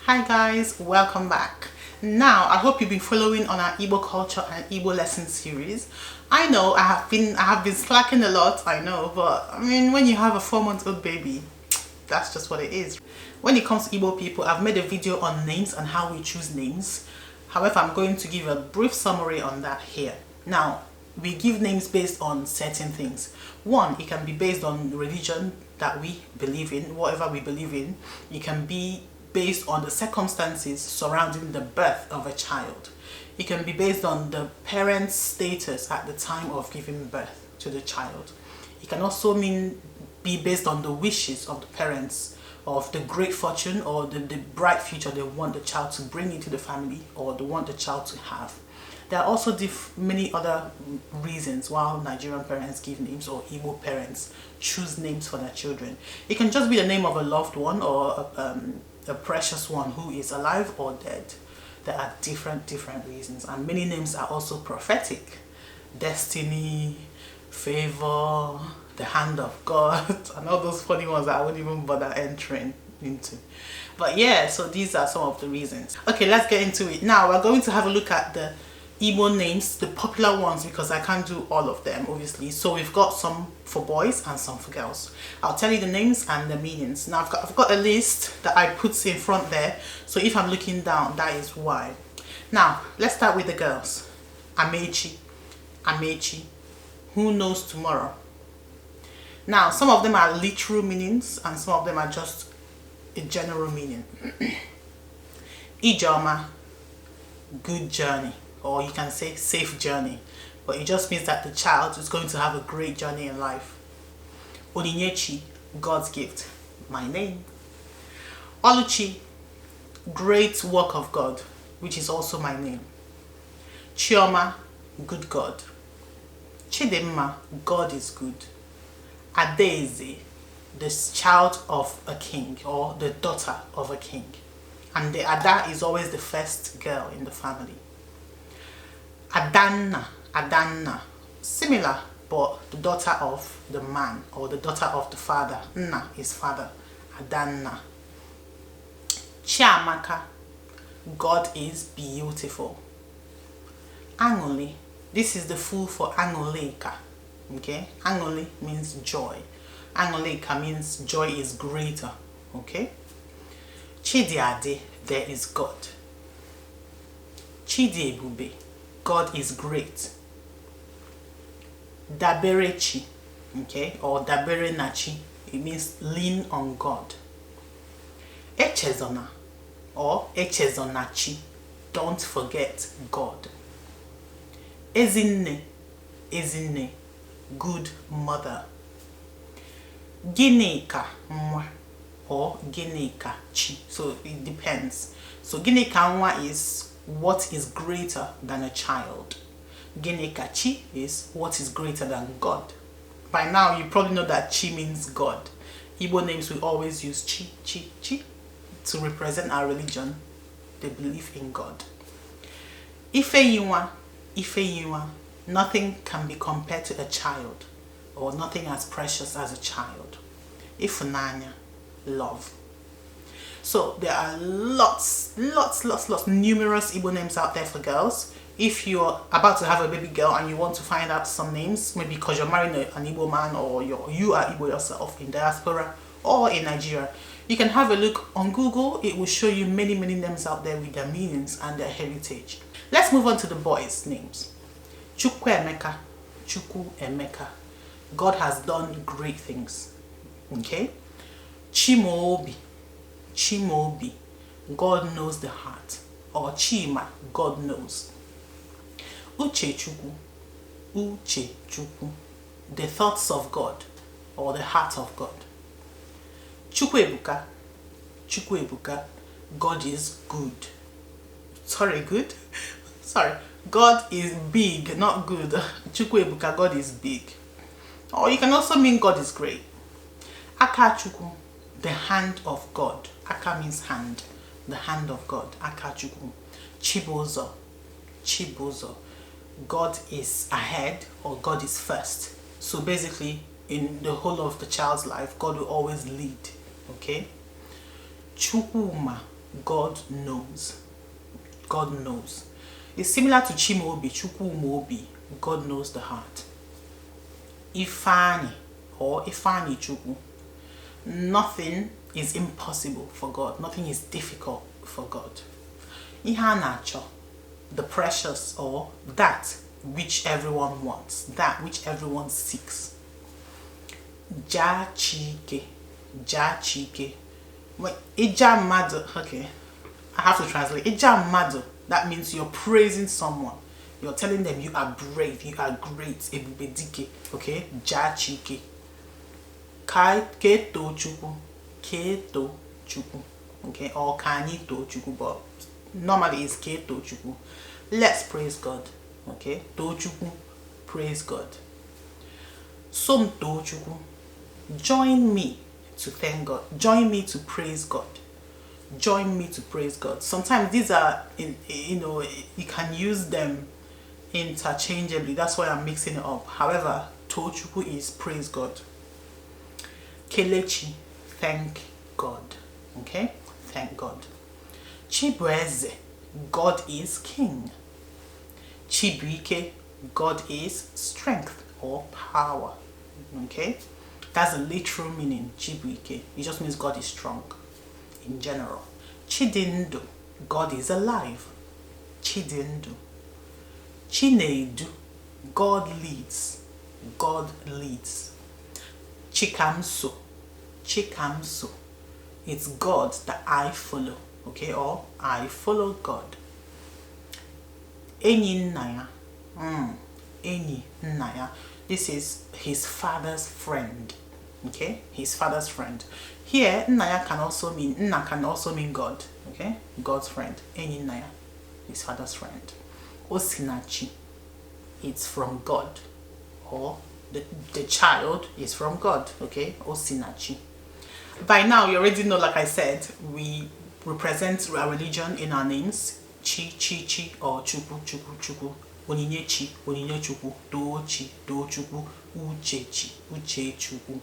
Hi guys, welcome back. Now I hope you've been following on our Igbo culture and Igbo lesson series. I know I have been slacking a lot, I know, but I mean, when you have a 4-month-old baby, that's just what it is. When it comes to Igbo people, I've made a video on names and how we choose names. However, I'm going to give a brief summary on that here. Now, we give names based on certain things. One, it can be based on religion that we believe in, whatever we believe in. It can be based on the circumstances surrounding the birth of a child. It can be based on the parent's status at the time of giving birth to the child. It can also be based on the wishes of the parents of the great fortune or the bright future they want the child to bring into the family or they want the child to have. There are also many other reasons why Nigerian parents give names or Igbo parents choose names for their children. It can just be the name of a loved one or a precious one who is alive or dead. There are different reasons, and many names are also prophetic. Destiny, favor, the hand of God, and all those funny ones that I wouldn't even bother entering into. But yeah, so these are some of the reasons. Okay, let's get into it. Now we're going to have a look at the Igbo names, the popular ones, because I can't do all of them obviously. So we've got some for boys and some for girls. I'll tell you the names and the meanings. Now I've got a list that I put in front there, so if I'm looking down, that is why. Now let's start with the girls. Amaechi, Amaechi, who knows tomorrow. Now some of them are literal meanings and some of them are just a general meaning. Ijeoma, good journey, or you can say safe journey, but it just means that the child is going to have a great journey in life. Onyinyechi, God's gift, my name. Oluchi, great work of God, which is also my name. Chioma, good God. Chidinma, God is good. Adaeze, the child of a king or the daughter of a king, and the Ada is always the first girl in the family. Adanna, Adanna, similar, but the daughter of the man or the daughter of the father. Nna is father. Adanna. Chiamaka, God is beautiful. Anuli, this is the full for Anulika. Okay, Anuli means joy. Anulika means joy is greater. Okay. Chidiadi, there is God. Chidiebube, God is great. Daberechi, okay, or Daberenachi, it means lean on God. Echezona or Echezonachi, don't forget God. Ezinne, Ezinne, good mother. Ginika or Ginikachi, so it depends. So Ginikanwa is what is greater than a child. Ginikachi is what is greater than God. By now you probably know that Chi means God. Igbo names we always use Chi, Chi, Chi to represent our religion, the belief in God. Ifeyinwa, Ifeyinwa, nothing can be compared to a child, or nothing as precious as a child. Ifunanya, love. So there are lots, numerous Igbo names out there for girls. If you're about to have a baby girl and you want to find out some names, maybe because you're marrying an Igbo man or you are Igbo yourself in diaspora or in Nigeria, you can have a look on Google. It will show you many names out there with their meanings and their heritage. Let's move on to the boys' names. Chukwuemeka, Chukwuemeka, God has done great things. Okay. Chimobi, Chimobi, God knows the heart, or Chima, God knows. Uchechukwu, Uchechukwu, the thoughts of God or the heart of God. Chukwuebuka, Chukwuebuka, God is good. Sorry, good? Sorry, God is big, not good. Chukwuebuka, God is big. Or you can also mean God is great. Akachukwu, the hand of God. Aka means hand, the hand of God. Akachukwu. Chibozo, Chibozo, God is ahead or God is first. So basically in the whole of the child's life, God will always lead. Okay. Chukwuma, God knows. God knows. It's similar to Chimobi, Chukwumobi. God knows the heart. Ifani or Ifani Chukwu. Nothing is impossible for God. Nothing is difficult for God. Ihanacho, the precious, or that which everyone wants, that which everyone seeks. Jachike, Jachike. Wait, Ijamado. Okay, I have to translate. Ijamado. That means you're praising someone. You're telling them you are brave, you are great. Ebubedike. Okay, Jachike. Kai keto chukwu, keto chukwu. Okay, or kani to chukwu, but normally it's keto chukwu. Let's praise God. Okay, to chukwu, praise God. Som to chukwu. Join me to thank God. Join me to praise God. Join me to praise God. Sometimes these are, you can use them interchangeably. That's why I'm mixing it up. However, Tochukwu is praise God. Kelechi, thank God. Okay, thank God. Chibueze, God is king. Chibuike, God is strength or power. Okay, that's the literal meaning. Chibuike, it just means God is strong in general. Chidindu, God is alive. Chidindu. Chinedu, God leads. God leads. Chikamso, Chikamso, it's God that I follow. Okay, or I follow God. Eninnaya, Eninnaya, this is his father's friend. Okay, his father's friend. Here, Naya can also mean, Nna can also mean God. Okay, God's friend. Eninnaya, his father's friend. Osinachi, it's from God, or the child is from God. Okay, Osinachi. By now you already know, like I said, we represent our religion in our names. Chi, Chi, Chi, or Chukwu, Chukwu, Chukwu. Onyinyechi, Onyinyechi, Dochi, Dochukwu, Uchechi, Uche Chukwu.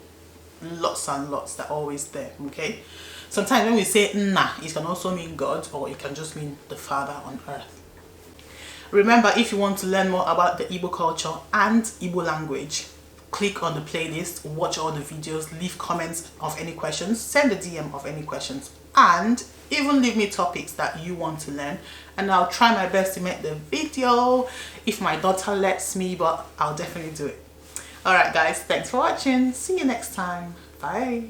Lots and lots, they're always there. Okay, sometimes when we say Nna, it can also mean God, or it can just mean the Father on earth. Remember, if you want to learn more about the Igbo culture and Igbo language, click on the playlist, watch all the videos, leave comments of any questions, send a DM of any questions, and even leave me topics that you want to learn, and I'll try my best to make the video if my daughter lets me, but I'll definitely do it. Alright guys, thanks for watching. See you next time. Bye.